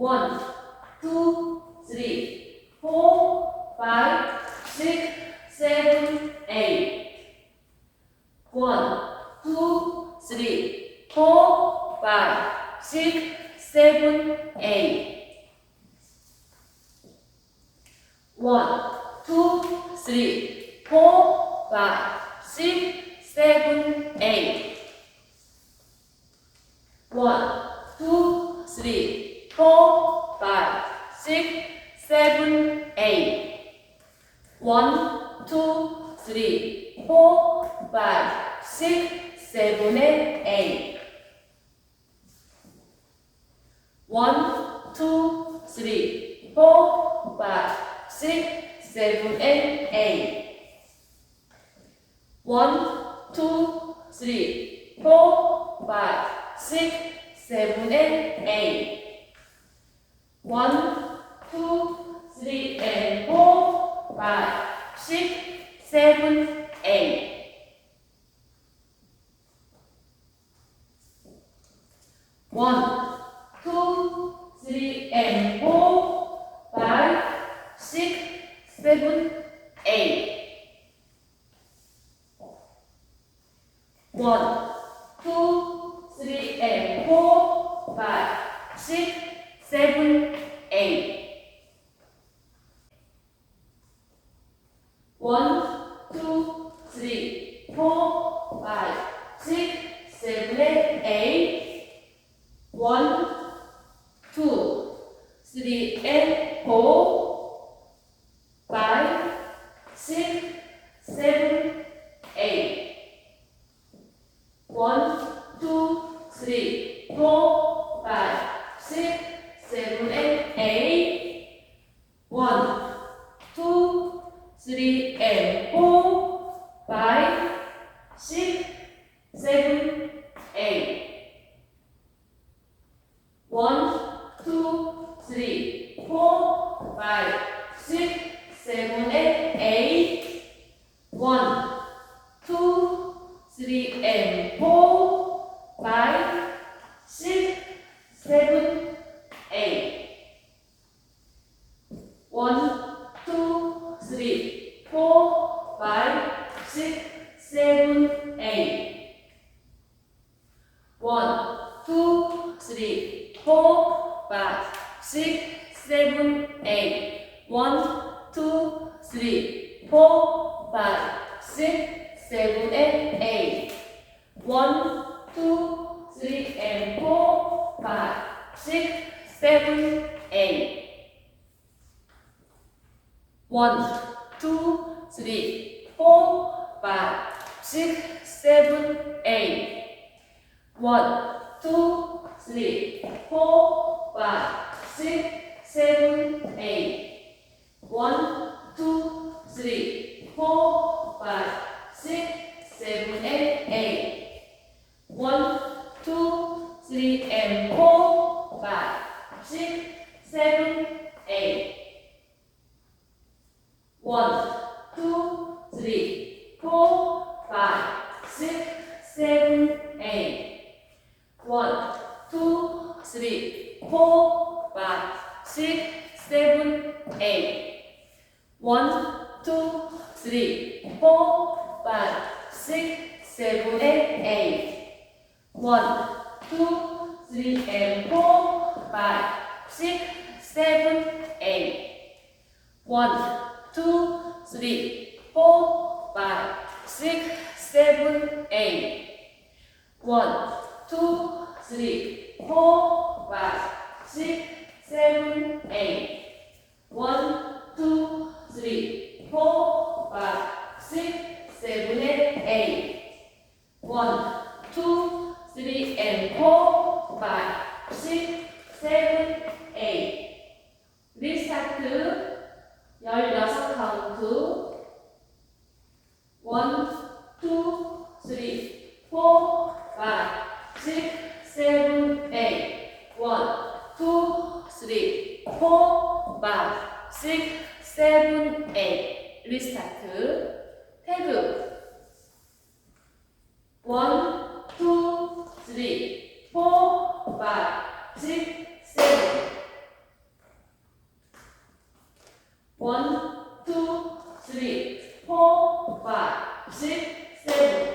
1, 2, 3, 4, 5, 6, 7, 8. 1, 2, 3, 4, 5, 6, 7, 8. 1, 2, 3, 4, 5, 6, 7, 8. 1, 2, 3, 4, 5, 6, 7, 8. 1, 2, 3, 4, 5, 6, 7, and 8. 1, 2, 3, 4, 5, 6, 7, and 8. 1, 2, 3, 4, 5, 6, 7, and 8. 1, 2, 3, and 4, 5, 6, 7, 8. 1, 2, 3, and 4, 5, 6, 7, 8. 1, 2, 3, and 4, 5, 6, 7, 8. 1, 2, 3, 4, 5, 6, 7, and 8. 1, 2, 3, and 4, 5, 6, 7, 8. 1, 2, 3, 4, 5, 6, 7, and 8. 1, 2, 3, and 4, 5, 6, 7, 8. 1, 2, 3, 4, 5, 6, 7, and 8. 1, 2, 3, and 4, 5, 6, 7, 8. 1, 2, 3, 4, 5, 6, 7, 8. 1, 2, 3, 4, 5, 6, 7, 8. 1, 2, 3, 4, 5, 6, 7, and 8. 1, 2, 3, and 4, 5, 6, 7, 8. 1, 2, 3, 4, 5, 6, 7, 8. 1, 2, 3, 4, 5, 6, 7, 8. 1, 2, 3, 4, 5, 6, 7, and 8. 1, 2, 3, and 4, 5, 6, 7, 8. 1, 2, 3, 4, 5, 6, 7, 8. 1, 2, 3, 4, 5, 6, 7, 8. 1, 2, 3, 4, 5, 6, 7, and 8. 1, 2, 3, and 4, 5, 6, 7, 8. 1, 2, 3, 4, 5, 6, 7, 8. 1, 2, 3, 4, 5, 6, 7, 8. 1, 2, 3, 4, 5, 6, 7, and 8. 1, 2, 3, and 4, 5, 6, 7, 8. 리스타트 16 카운트. 1, 2, 3, 4, 5, 6, 7, 8. 1, 2, 3, 4, 5, 6, 7, 8. 리스타트. 태그 1, 2, 3, 4, 5, 6, 7. 4, 5, 6, 7,